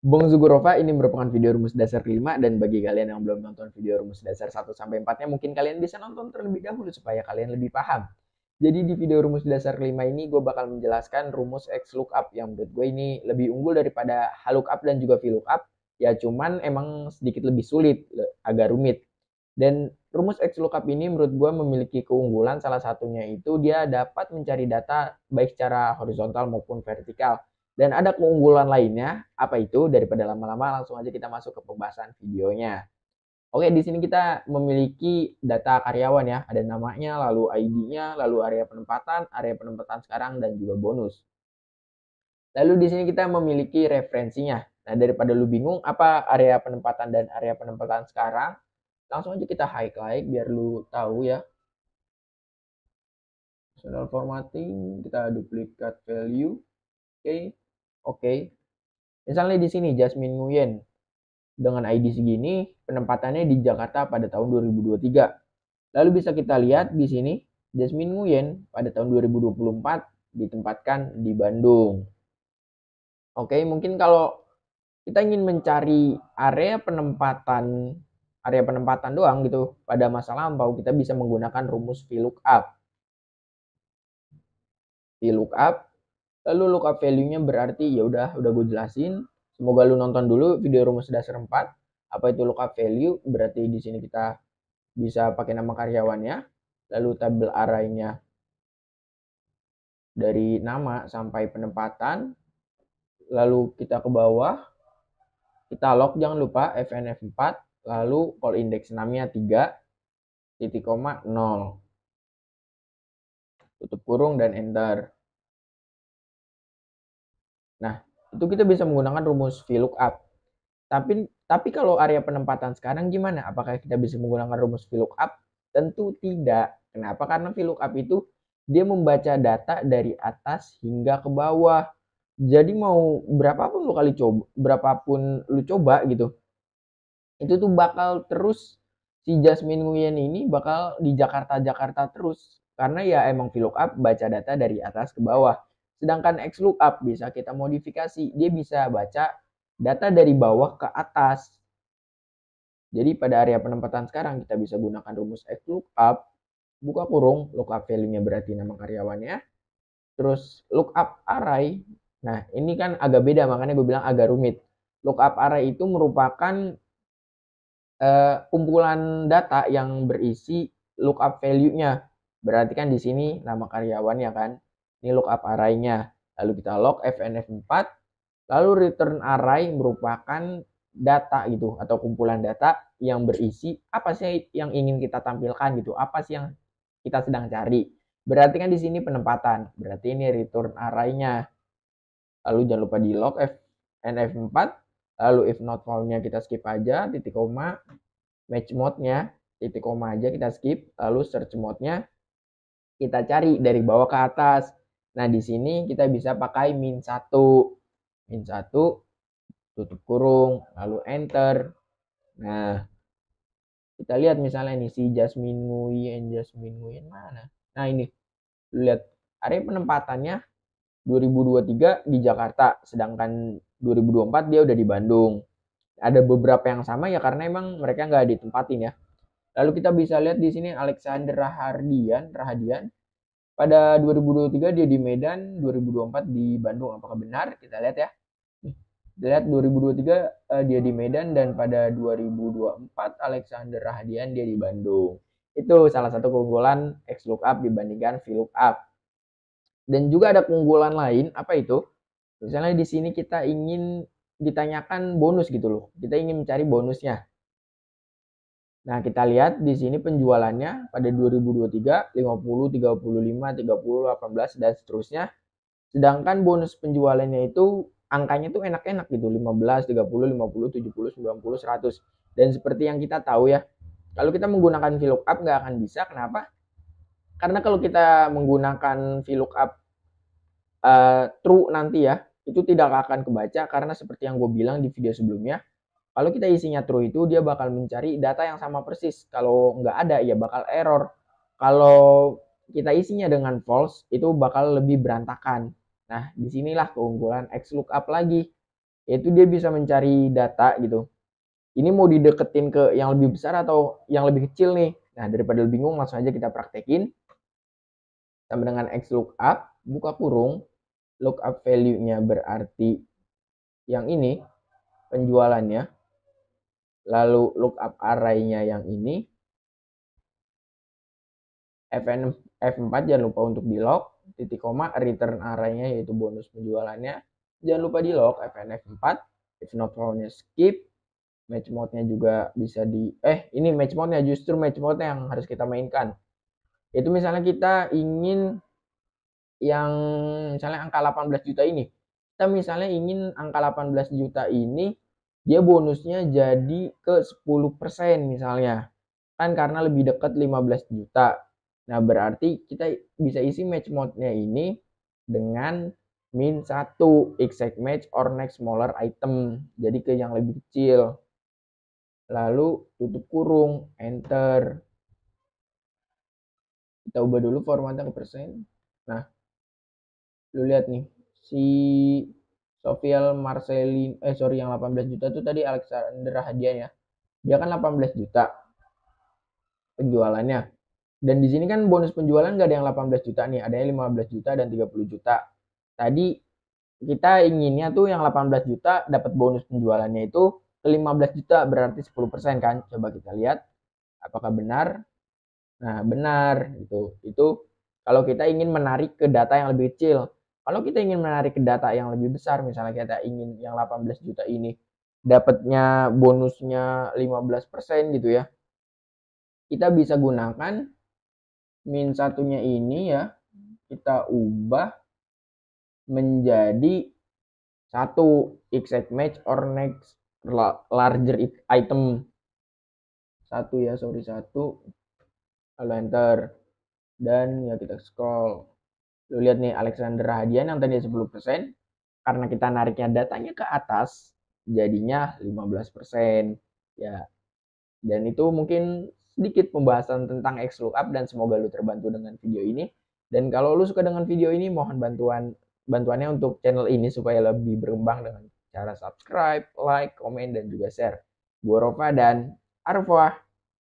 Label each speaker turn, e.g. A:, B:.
A: Bung Zugurova, ini merupakan video rumus dasar kelima, dan bagi kalian yang belum nonton video rumus dasar 1 sampai 4-nya, mungkin kalian bisa nonton terlebih dahulu supaya kalian lebih paham. Jadi di video rumus dasar kelima ini gue bakal menjelaskan rumus XLOOKUP yang menurut gue ini lebih unggul daripada HLOOKUP dan juga VLOOKUP. Ya cuman emang sedikit lebih sulit, agak rumit. Dan rumus XLOOKUP ini menurut gue memiliki keunggulan, salah satunya itu dia dapat mencari data baik secara horizontal maupun vertikal. Dan ada keunggulan lainnya, apa itu? Daripada lama-lama, langsung aja kita masuk ke pembahasan videonya. Oke, di sini kita memiliki data karyawan ya, ada namanya, lalu ID-nya, lalu area penempatan sekarang, dan juga bonus. Lalu di sini kita memiliki referensinya. Nah, daripada lu bingung apa area penempatan dan area penempatan sekarang, langsung aja kita highlight biar lu tahu ya. Personal formatting, kita duplicate value. Oke. Misalnya di sini Jasmine Nguyen dengan ID segini, penempatannya di Jakarta pada tahun 2023. Lalu bisa kita lihat di sini Jasmine Nguyen pada tahun 2024 ditempatkan di Bandung. Oke, mungkin kalau kita ingin mencari area penempatan doang gitu pada masa lampau, kita bisa menggunakan rumus VLOOKUP. VLOOKUP, lalu lookup value-nya berarti ya udah gue jelasin. Semoga lu nonton dulu video rumus dasar 4. Apa itu lookup value? Berarti di sini kita bisa pakai nama karyawannya, lalu tabel array-nya dari nama sampai penempatan, lalu kita ke bawah, kita log jangan lupa fnf4, lalu call index 6-nya 3, titik koma 0, tutup kurung dan enter. Nah, itu kita bisa menggunakan rumus VLOOKUP. Tapi kalau area penempatan sekarang gimana? Apakah kita bisa menggunakan rumus VLOOKUP? Tentu tidak. Kenapa? Karena VLOOKUP itu dia membaca data dari atas hingga ke bawah. Jadi mau berapapun lu coba gitu, itu tuh bakal terus si Jasmine Nguyen ini bakal di Jakarta terus. Karena ya emang VLOOKUP baca data dari atas ke bawah. Sedangkan XLOOKUP bisa kita modifikasi. Dia bisa baca data dari bawah ke atas. Jadi pada area penempatan sekarang kita bisa gunakan rumus XLOOKUP, buka kurung, lookup value-nya berarti nama karyawannya, terus lookup array. Nah, ini kan agak beda, makanya gue bilang agak rumit. Lookup array itu merupakan kumpulan data yang berisi lookup value-nya. Berarti kan di sini nama karyawannya kan. Ini lookup array-nya. Lalu kita log fnf4, lalu return array merupakan data gitu atau kumpulan data yang berisi apa sih yang ingin kita tampilkan gitu, apa sih yang kita sedang cari. Berarti kan di sini penempatan, berarti ini return array-nya. Lalu jangan lupa di log fnf4, lalu if not found-nya kita skip aja, titik koma, match mode-nya titik koma aja kita skip, lalu search mode-nya kita cari dari bawah ke atas. Nah, di sini kita bisa pakai -1, tutup kurung, lalu enter. Nah, kita lihat misalnya nih si Jasmine Nguyen mana? Nah, ini lihat area penempatannya 2023 di Jakarta, sedangkan 2024 dia udah di Bandung. Ada beberapa yang sama ya karena emang mereka nggak ditempatin ya. Lalu kita bisa lihat di sini Alexander Rahadian pada 2023 dia di Medan, 2024 di Bandung. Apakah benar? Kita lihat ya. Kita lihat 2023 dia di Medan, dan pada 2024 Alexander Rahadian dia di Bandung. Itu salah satu keunggulan XLOOKUP dibandingkan VLOOKUP. Dan juga ada keunggulan lain, apa itu? Misalnya di sini kita ingin ditanyakan bonus gitu loh. Kita ingin mencari bonusnya. Nah, kita lihat di sini penjualannya pada 2023 50, 35, 30, 18 dan seterusnya. Sedangkan bonus penjualannya itu angkanya tuh enak-enak gitu, 15, 30, 50, 70, 90, 100. Dan seperti yang kita tahu ya, kalau kita menggunakan VLOOKUP nggak akan bisa. Kenapa? Karena kalau kita menggunakan VLOOKUP true nanti ya, itu tidak akan kebaca karena seperti yang gue bilang di video sebelumnya, kalau kita isinya true itu dia bakal mencari data yang sama persis. Kalau nggak ada ya bakal error. Kalau kita isinya dengan false itu bakal lebih berantakan. Nah, disinilah keunggulan XLOOKUP lagi. yaitu dia bisa mencari data gitu. Ini mau dideketin ke yang lebih besar atau yang lebih kecil nih. Nah, daripada bingung, langsung aja kita praktekin. Sama dengan X lookup, buka kurung, lookup value-nya berarti yang ini, penjualannya. Lalu lookup array-nya yang ini. F4 jangan lupa untuk di lock, titik koma, return array-nya yaitu bonus penjualannya. Jangan lupa di lock, F4, if not found-nya skip. Match mode-nya juga bisa ini match mode-nya, justru match mode-nya yang harus kita mainkan. Itu misalnya kita ingin yang misalnya angka 18 juta ini. Kita misalnya ingin angka 18 juta ini dia bonusnya jadi ke 10% misalnya. Kan karena lebih dekat 15 juta. Nah, berarti kita bisa isi match mode-nya ini dengan min 1, exact match or next smaller item. Jadi ke yang lebih kecil. Lalu tutup kurung, enter. Kita ubah dulu formatnya ke persen. Nah, lu lihat nih, si Sofiel Marcelin, yang 18 juta itu tadi Alexander Hadian ya. Dia kan 18 juta penjualannya. Dan di sini kan bonus penjualan nggak ada yang 18 juta nih, adanya 15 juta dan 30 juta. Tadi kita inginnya tuh yang 18 juta dapat bonus penjualannya itu ke 15 juta, berarti 10% kan. Coba kita lihat apakah benar. Nah, benar gitu. Itu kalau kita ingin menarik ke data yang lebih kecil. Kalau kita ingin menarik ke data yang lebih besar, misalnya kita ingin yang 18 juta ini dapatnya bonusnya 15% gitu ya. Kita bisa gunakan min satunya ini ya, kita ubah menjadi satu exact match or next larger item. Satu ya, satu. Lalu enter. Dan ya kita scroll. Lu lihat nih Alexander Hadian yang tadi 10%, karena kita nariknya datanya ke atas jadinya 15%. Ya. Dan itu mungkin sedikit pembahasan tentang X lookup dan semoga lu terbantu dengan video ini. Dan kalau lu suka dengan video ini, mohon bantuannya untuk channel ini supaya lebih berkembang dengan cara subscribe, like, komen, dan juga share. Gua Rova dan Arfa.